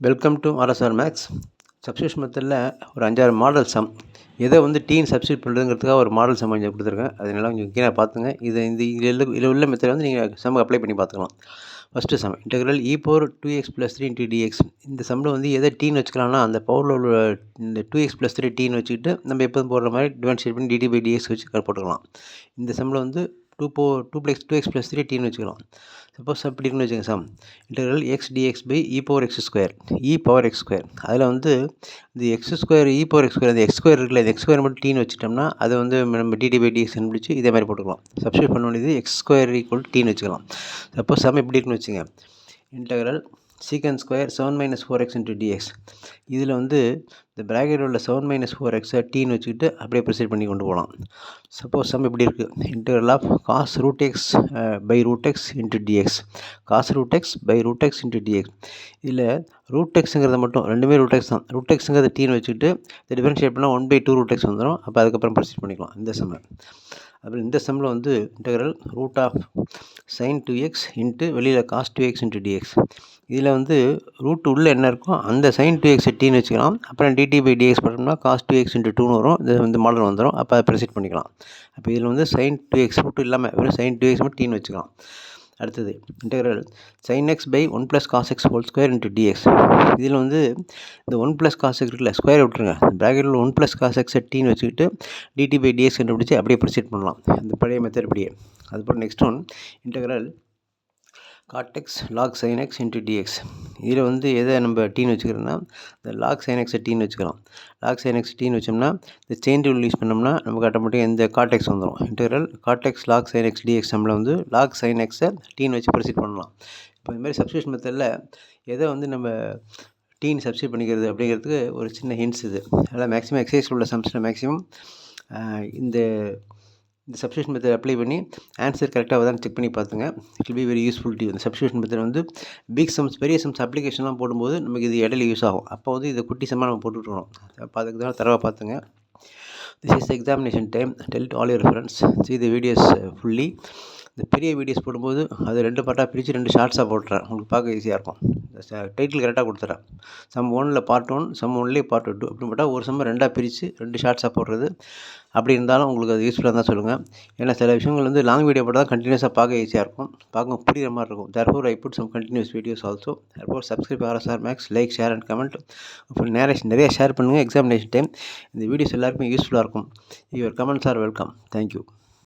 Welcome to RSR maths. Substitution மெத்தடில் ஒரு 5-6 model some எதை வந்து டீன் சப்ஸ்டியூட் பண்ணுறதுங்கிறதுக்காக ஒரு மாடல் சம் கொஞ்சம் கொடுத்துருக்கேன். அது நல்லா கொஞ்சம் கீழே பார்த்துங்க. இதில் உள்ள மெத்தட் வந்து நீங்கள் சம் அப்ளை பண்ணி பார்த்துக்கலாம். First some integral e power 2x + 3 × dx. இந்த சம்மில் வந்து எதை டீன்னு வச்சுக்கலாம்னா அந்த பவரில் உள்ள இந்த 2x + 3 டீன்னு வச்சுக்கிட்டு நம்ம எப்போதும் போடுற மாதிரி டிஃபரன்ஷியேட் பண்ணி dt/dx வச்சு போட்டுக்கலாம். இந்த சம்மில் வந்து 2x + 3 டீன்னு வச்சுக்கலாம். சப்போஸ் அப்படின்னு வச்சுங்க some integral x dx/e power x². அதில் வந்து இந்த x² e power x², அந்த x² இருக்குல்ல, இந்த x² மட்டும் டீன்னு வச்சுட்டோம்னா அதை வந்து நம்ம dt/dx கண்டுபிடிச்சி இதே மாதிரி போட்டுக்கலாம். சப்ஸ்டியூட் பண்ண வேண்டியது x² = டீன்னு வச்சுக்கலாம். சப்போஸ் சம் எப்படி இருக்குன்னு வச்சுங்க integral secant square 7 - 4x × dx. இதில் வந்து இந்த ப்ராக்கெட் உள்ள 7 - 4x டீன்னு வச்சுக்கிட்டு அப்படியே ப்ரொசீட் பண்ணி கொண்டு போகலாம். சப்போஸ் சம் இப்படி இருக்குது integral of cos √x / dx. cos √x / dx. இதில் √xங்கிறத மட்டும் ரெண்டுமே √x தான். √xங்கிறத டீன்னு வச்சுக்கிட்டு இந்த டிஃபரன்ஷியேட் பண்ணால் 1/2 √x வந்துடும். அப்போ அதுக்கப்புறம் ப்ரொசீட் பண்ணிக்கலாம் இந்த சம்மில். அப்புறம் இந்த சம்மில் வந்து இன்டெக்ரல் √sin 2x வெளியில் cos 2x × dx. இதில் வந்து ரூட் உள்ளே என்ன இருக்கோ அந்த sin 2x டீன்னு வச்சுக்கலாம். அப்புறம் dt/dx பண்ணோம்னா cos 2x × 2ன்னு வரும். இந்த மாடல் வந்துடும். அப்போ அதை ப்ரொசீட் பண்ணிக்கலாம். அப்போ இதில் வந்து sin 2x ரூட் இல்லாமல் வெறும் sin 2x மட்டும் டீன்னு வச்சுக்கலாம். அடுத்தது integral sin x / 1 + cos x² × dx. இதில் வந்து இந்த 1 + cos x இருக்குல்ல, ஸ்கொயர் விட்டுருங்க. ப்ராக்கெட்டில் 1 + cos x டீன்னு வச்சுக்கிட்டு dt/dx கண்டுபிடிச்சி அப்படியே ப்ரொசீட் பண்ணலாம். இந்த பழைய மெத்தட் அப்படியே. அதுக்கப்புறம் next one integral cot x log sin x × dx. இதில் வந்து எதை நம்ம டீன்னு வச்சுக்கிறோன்னா இந்த log sin x டீன்னு வச்சுக்கலாம். log sin x டீன்னு வச்சோம்னா இந்த செயின் ரூல் யூஸ் பண்ணோம்னா நமக்கு ஆட்டோமேட்டிக்காக இந்த cot x வந்துடும். Integral cot x log sin x dx நம்மள வந்து log sin x டீன்னு வச்சு ப்ரொசீட் பண்ணலாம். இப்போ இந்த மாதிரி சப்ஸ்டியூஷன் மெத்தடில் எதை வந்து நம்ம டீன்னு சப்ஸ்டியூட் பண்ணிக்கிறது அப்படிங்கிறதுக்கு ஒரு சின்ன ஹிண்ட்ஸ் இது. அதனால் மேக்ஸிமம் எக்ஸசைஸ் உள்ள சம்ஸில் மேக்ஸிமம் இந்த சப்ஸ்டியூஷன் மெத்தட் அப்ளை பண்ணி ஆன்சர் கரெக்டாக தான் செக் பண்ணி பார்த்துங்க. It will be very useful to. இந்த சப்ஸ்டியூஷன் மெத்தட் வந்து பிக் சம்ஸ் பெரிய சம்ஸ் அப்ளிகேஷன்லாம் போடும்போது நமக்கு இது இடையில யூஸ் ஆகும். அப்போ வந்து இதை குட்டி சம்மாக நம்ம போட்டுவிட்றோம். அப்போ அதுக்கு தான் தரவாக பார்த்துங்க. This is examination time. Tell to all your friends see the videos fully. இந்த பெரிய வீடியோஸ் போடும்போது அது 2 பார்ட்டாக பிரித்து 2 ஷார்ட்ஸாக போட்டுறேன். உங்களுக்கு பார்க்க ஈஸியாக இருக்கும். டைட்டில் கரெக்டாக கொடுத்துறேன். சம் 1ல் பார்ட் 1, சம் 1லேயே பார்ட் 2 அப்படின்னு போட்டால் ஒரு சம்மை 2ஆக பிரித்து 2 ஷார்ட்ஸாக போடுறது. அப்படி இருந்தாலும் உங்களுக்கு அது யூஸ்ஃபுல்லாக தான் சொல்லுங்கள். ஏன்னா சில விஷயங்கள் வந்து லாங் வீடியோ போட்டால் தான் கண்டினியூஸாக பார்க்க ஈஸியாக இருக்கும், பார்க்க புரிகிற மாதிரி இருக்கும். therefore I put some continuous videos also. therefore subscribe RSR Max, like, share and comment. அப்புறம் நிறைய ஷேர் பண்ணுங்கள். எக்ஸாமினேஷன் டைம் இந்த வீடியோஸ் எல்லாருக்குமே யூஸ்ஃபுல்லாக இருக்கும். Your comments are welcome. Thank you.